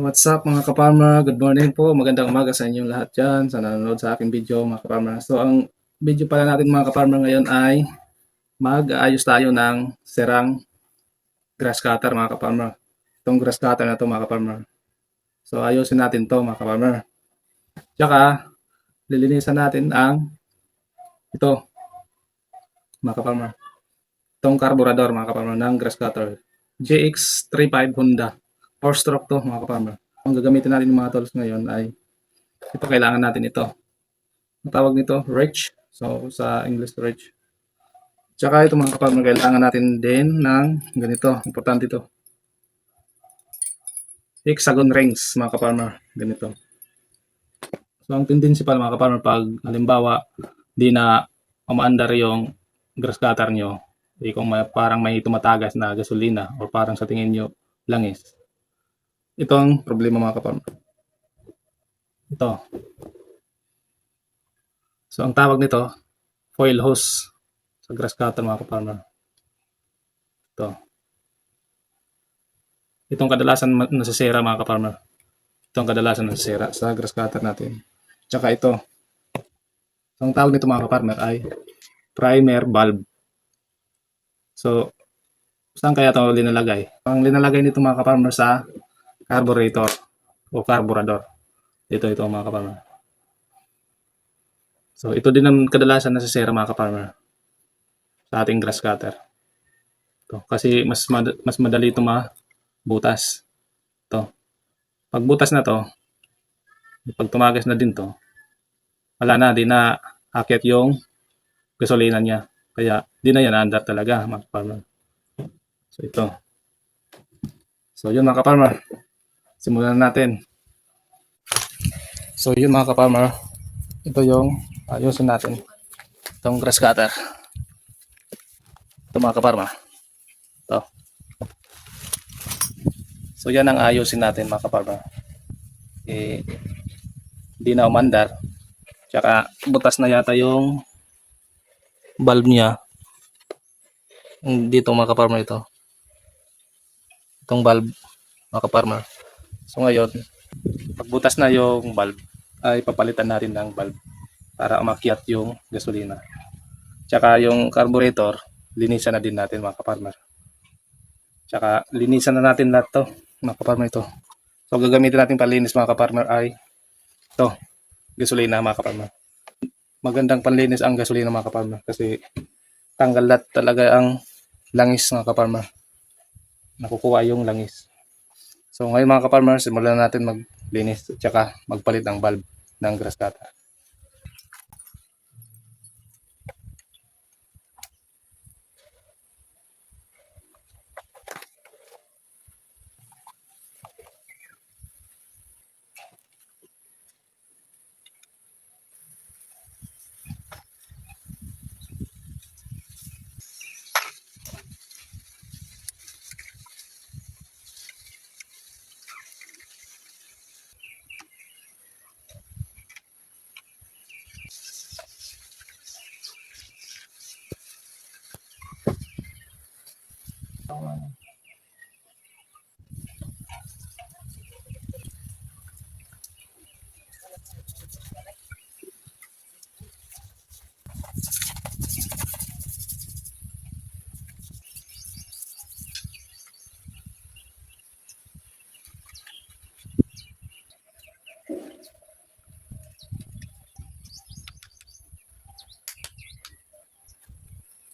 What's up mga ka-farmer? Good morning po. Magandang umaga sa inyong lahat dyan sa nanonood sa aking video mga ka-farmer. So ang video pala natin mga ka-farmer ngayon ay mag-aayos tayo ng sirang grass cutter mga ka-farmer. Itong grass cutter na to mga ka-farmer. So ayusin natin to mga ka-farmer. Tsaka lilinisan natin ang ito mga ka-farmer. Itong carburetor mga ka-farmer ng grass cutter. GX35 Honda. 4-stroke to mga ka-farmer. Ang gagamitin natin ng mga tools ngayon ay ito, kailangan natin ito. Ang tawag nito, wrench. So, sa English, wrench. Tsaka ito mga ka-farmer, kailangan natin din ng ganito. Importante ito. Hexagon rings mga ka-farmer. Ganito. So, ang tendency pala mga ka-farmer, pag halimbawa, di na umaandar yung grass cutter nyo, kung parang may tumatagas na gasolina o parang sa tingin nyo langis. Ito ang problema mga ka-farmer. Ito. So, ang tawag nito, foil hose sa grass cutter mga ka-farmer. Ito. Itong kadalasan nasisira mga ka-farmer. Itong kadalasan nasisira sa grass cutter natin. Tsaka ito. So, ang tawag nito mga ka-farmer ay primer valve. So, saan kaya ito linalagay? Ang linalagay nito mga ka-farmer sa carburetor o carburetor. Ito mga ka-farmer. So, ito din ang kadalasan nasisira mga ka-farmer sa ating grass cutter. Ito, kasi mas madali ito mabutas. Ito. Pag butas na to, pag tumagas na din to, wala na, di na akyat yung gasolina niya. Kaya di na yan andar talaga mga ka-farmer. So, ito. So, yun mga ka-farmer. Simulan natin. So, yun mga ka-farmer. Ito yung ayusin natin. Itong grass cutter. Ito mga ka-farmer. Ito. So, yan ang ayusin natin mga ka-farmer. Di na umandar. Tsaka butas na yata yung valve niya. Dito mga ka-farmer ito. Itong valve mga ka-farmer. So, ngayon, pagbutas na yung valve, ay papalitan natin ng valve para umakyat yung gasolina. Tsaka yung carburetor, linisan na din natin mga ka-farmer. Tsaka linisan na natin lahat to mga ka-farmer ito. So gagamitin natin panlinis mga ka-farmer ay ito, gasolina mga ka-farmer. Magandang panlinis ang gasolina mga ka-farmer kasi tanggal lahat talaga ang langis mga ka-farmer. Nakukuha yung langis. So ngayon mga ka-farmer, simulan natin maglinis at tsaka magpalit ng valve ng grass cutter.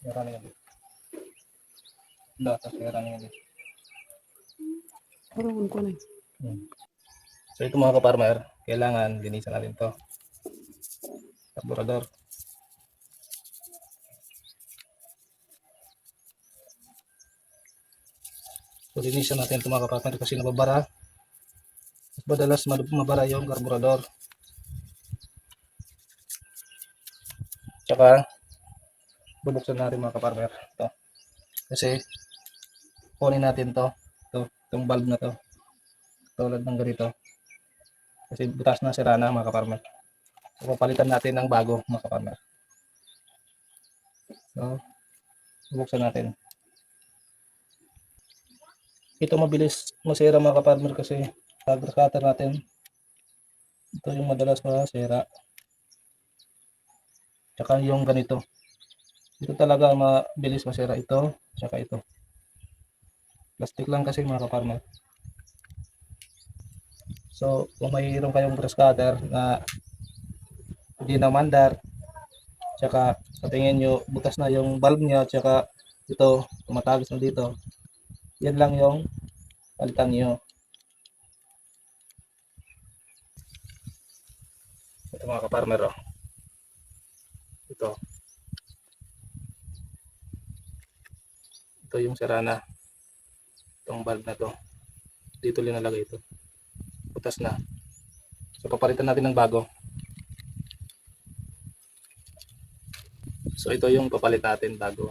Sira na yan. Data, sira na yan. Parang ko na. So ito mga ka-farmer, kailangan linisan natin to. Carburetor. So linisan natin ito mga ka-farmer kasi nababara. Madalas mabara yung carburetor. Tsaka bubuksan natin mga ka-farmer ito. Kasi kunin natin to, itong valve na to. Tulad ng ganito. Kasi butas na, sira na mga ka-farmer. So papalitan natin ng bago mga ka-farmer. So bubuksan natin. Ito mabilis masira mga ka-farmer kasi Sa grass cutter natin, ito yung madalas masira. Tsaka yung ganito. Ito talaga mabilis masira, ito, tsaka ito. Plastic lang kasi mga ka-farmer. So, kung mayroon kayong grass cutter na hindi na mandar, tsaka sa tingin nyo butas na yung bulb niya, tsaka ito tumatagos na dito, yan lang yung palitan nyo. Ito mga ka-farmer, oh. Ito yung sira na itong bulb na to, dito linalagay ito, butas na. So papalitan natin ng bago. So ito yung papalit natin bago.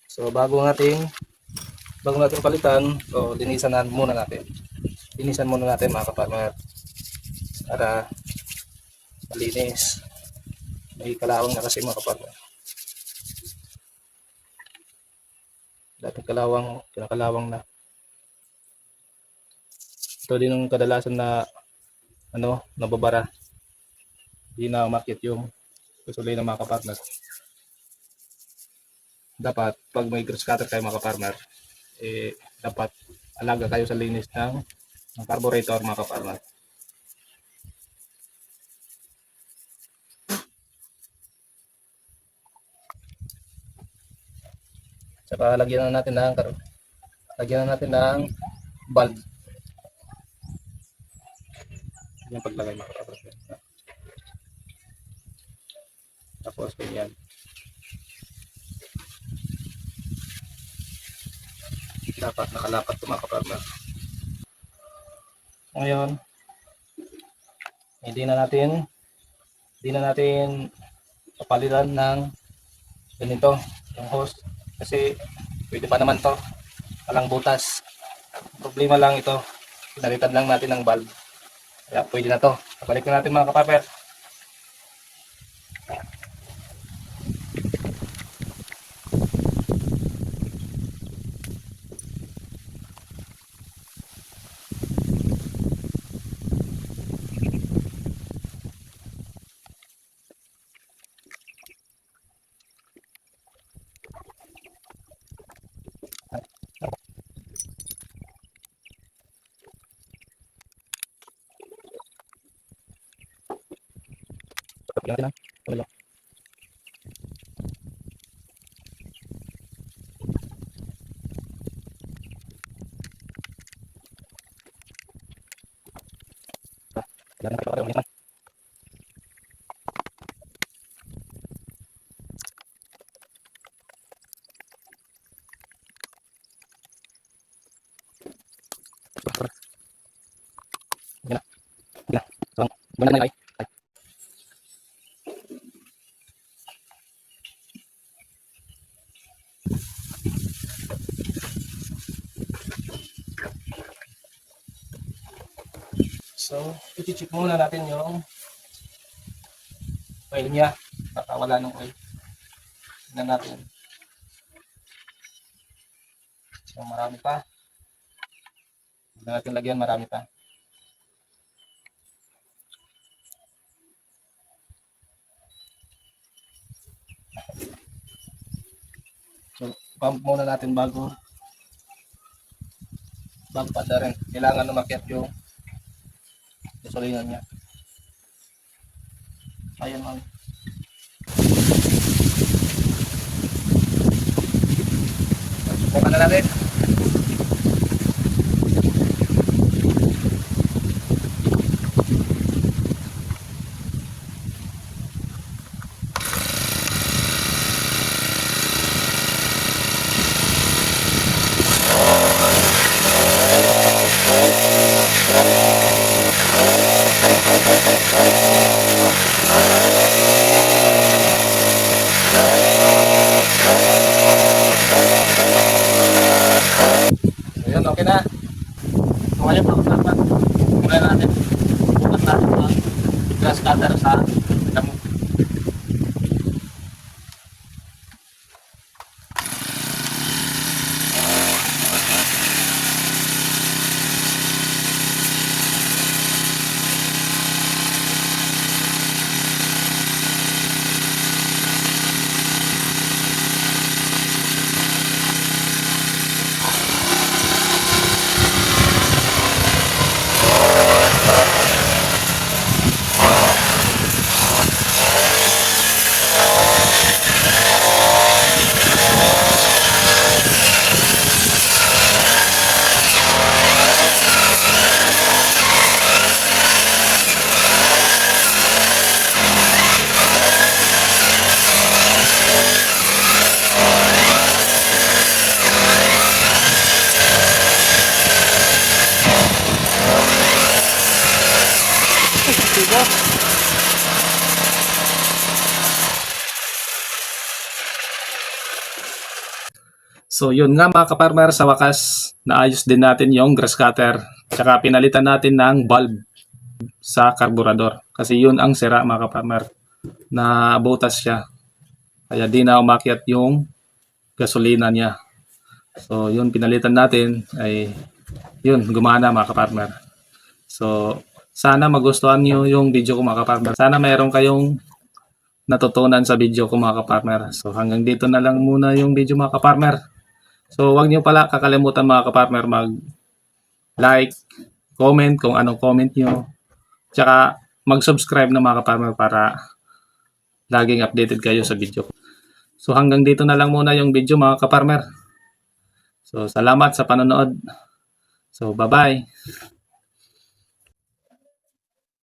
So bago natin palitan, so linisan muna natin mga ka-farmer para malinis. May kalawang na kasi mga ka-farmer. Dapat kinakalawang na. Ito din yung kadalasan na nababara. Hindi na umakyat yung gasolina mga ka-farmer. Dapat pag may grass cutter kayo mga ka-farmer, dapat alaga kayo sa linis ng carburetor mga ka-farmer. Saka lagyan na natin ng bulb. Yung paglagay mga ka-farmer. Tapos ganyan. Dapat nakalapat ito mga ka-farmer. Ngayon, hindi na natin papalitan ng ganito yung hose kasi pwede pa naman to, walang butas. Problema lang ito, pinalitan lang natin ng bulb, kaya pwede na to. Balik na natin mga ka-farmer. Lagyan natin ng tulo. Lagyan natin ng tulo. So, i-check muna natin yung oil niya. Baka wala ng oil. Tignan natin. So, marami pa. Tignan natin lagyan, marami pa. So, pump muna natin bago pa rin. Kailangan umakyat yung gasolina niya. Ayun lang. Subukan na natin. Ayun, okay na. So, ayun mga kasama. Mula natin. Bukas natin ang grass cutter sa damo. So yun nga mga kaparmer, sa wakas naayos din natin yung grass cutter. Tsaka pinalitan natin ng bulb sa karburador. Kasi yun ang sira mga kaparmer. Na butas siya. Kaya di na umakyat yung gasolina niya. So yun pinalitan natin ay yun gumana mga kaparmer. So sana magustuhan niyo yung video ko mga kaparmer. Sana mayroon kayong natutunan sa video ko mga kaparmer. So hanggang dito na lang muna yung video mga kaparmer. So wag niyo pala kakalimutan mga kaparmer mag-like, comment kung anong comment niyo. Tsaka mag-subscribe na mga kaparmer para laging updated kayo sa video ko. So hanggang dito na lang muna yung video mga kaparmer. So salamat sa panonood. So bye-bye.